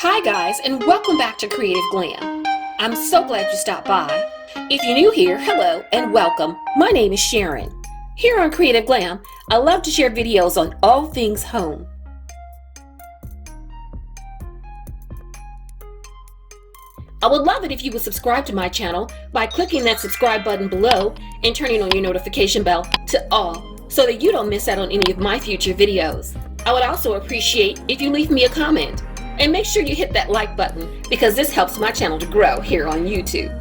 Hi guys, and welcome back to Creative Glam. I'm so glad you stopped by. If you're new here, hello and welcome. My name is Sharon. Here on Creative Glam, I love to share videos on all things home. I would love it if you would subscribe to my channel by clicking that subscribe button below and turning on your notification bell to all so that you don't miss out on any of my future videos. I would also appreciate if you leave me a comment. And make sure you hit that like button because this helps my channel to grow here on YouTube.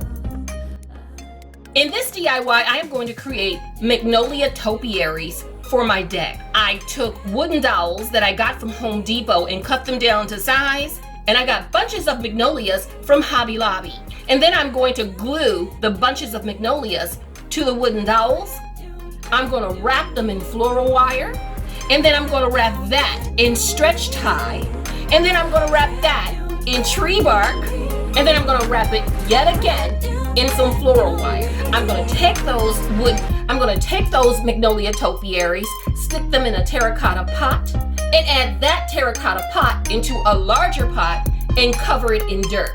In this DIY, I am going to create Magnolia Topiaries for my deck. I took wooden dowels that I got from Home Depot and cut them down to size. And I got bunches of magnolias from Hobby Lobby. And then I'm going to glue the bunches of magnolias to the wooden dowels. I'm going to wrap them in floral wire. And then I'm going to wrap that in stretch tie. And then I'm going to wrap that in tree bark, and then I'm going to wrap it yet again in some floral wire. I'm going to take those Magnolia Topiaries, stick them in a terracotta pot, and add that terracotta pot into a larger pot and cover it in dirt.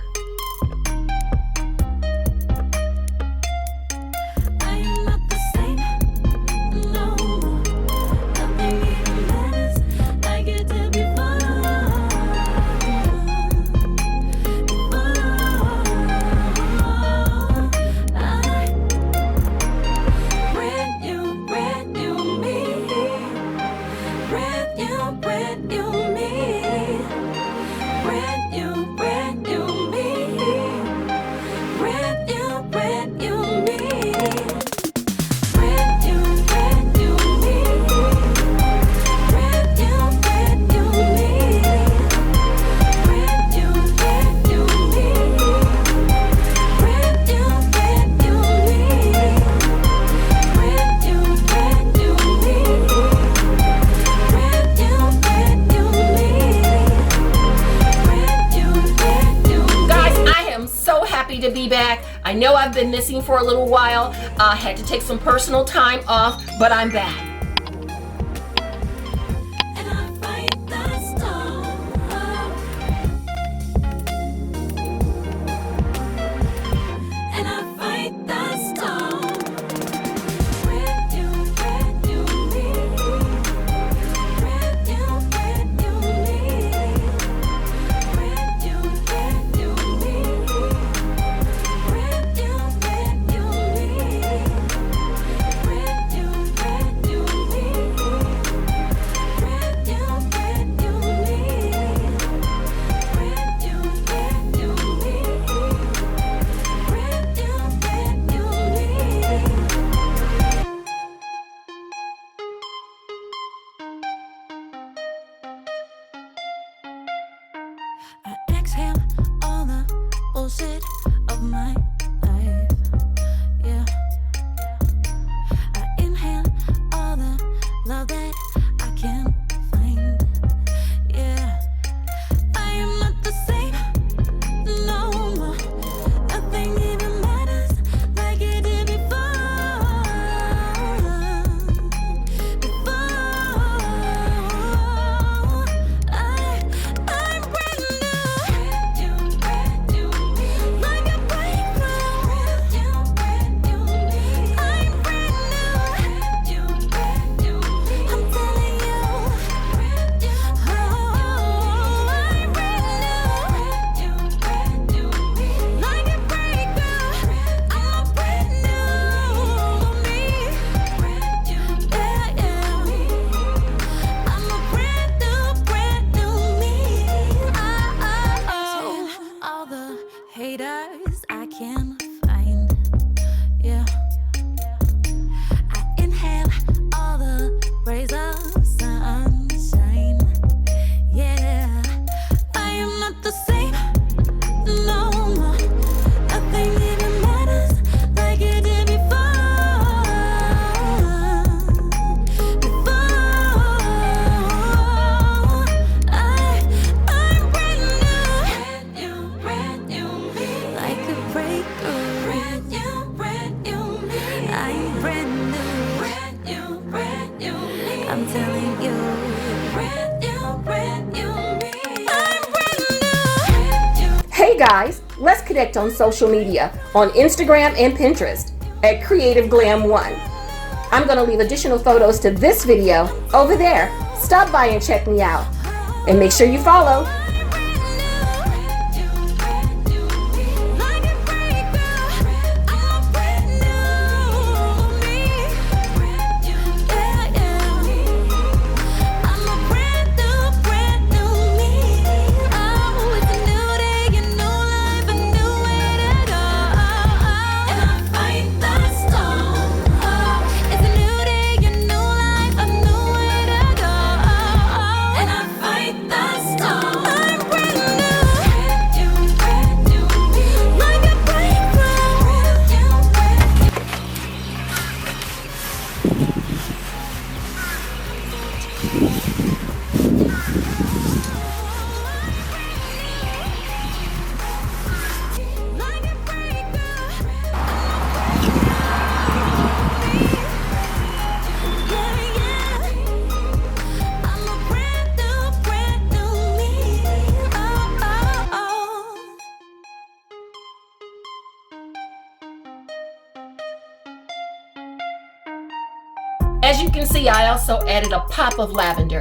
To be back. I know I've been missing for a little while. I had to take some personal time off, but I'm back. guys, let's connect on social media on Instagram and Pinterest at Creative Glam 1. I'm going to leave additional photos to this video over there. Stop by and check me out. And make sure you follow. As you can see, I also added a pop of lavender.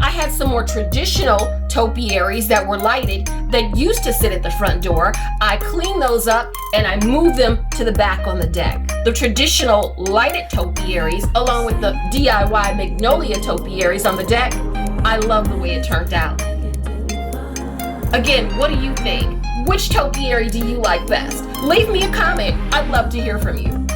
I had some more traditional topiaries that were lighted that used to sit at the front door. I cleaned those up and I moved them to the back on the deck. The traditional lighted topiaries, along with the DIY Magnolia topiaries on the deck, I love the way it turned out. Again, what do you think? Which topiary do you like best? Leave me a comment. I'd love to hear from you.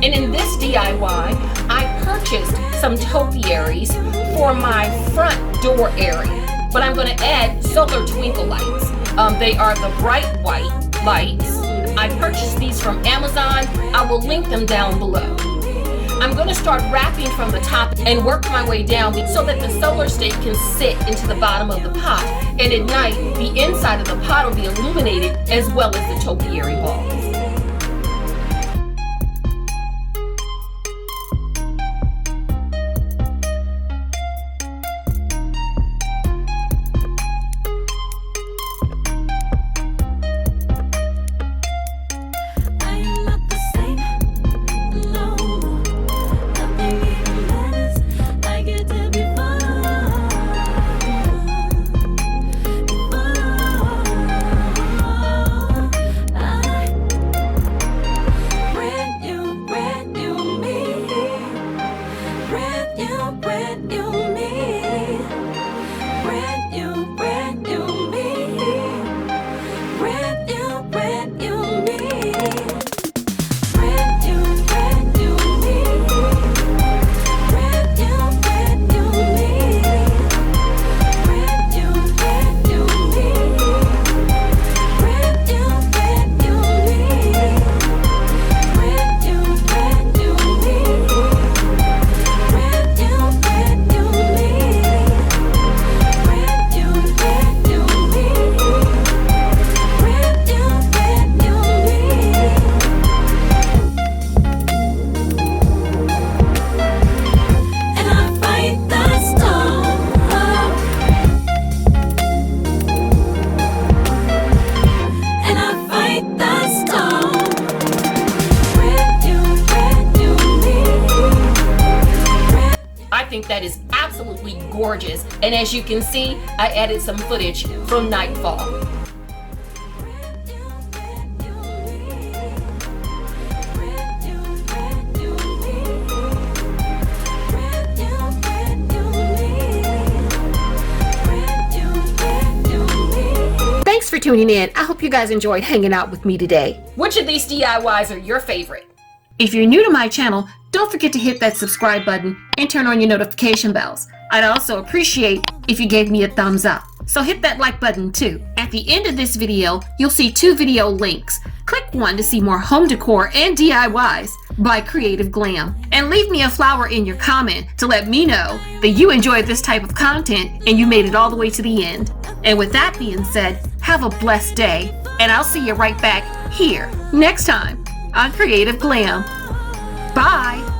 And in this DIY, I purchased some topiaries for my front door area. But I'm going to add solar twinkle lights. They are the bright white lights. I purchased these from Amazon. I will link them down below. I'm going to start wrapping from the top and work my way down so that the solar stake can sit into the bottom of the pot. And at night, the inside of the pot will be illuminated as well as the topiary balls. That is absolutely gorgeous, and as you can see, I added some footage from Nightfall. Thanks for tuning in. I hope you guys enjoyed hanging out with me today. Which of these DIYs are your favorite? If you're new to my channel, don't forget to hit that subscribe button and turn on your notification bells. I'd also appreciate if you gave me a thumbs up. So hit that like button too. At the end of this video, you'll see 2 video links. Click one to see more home decor and DIYs by Creative Glam. And leave me a flower in your comment to let me know that you enjoyed this type of content and you made it all the way to the end. And with that being said, have a blessed day, and I'll see you right back here next time on Creative Glam. Bye!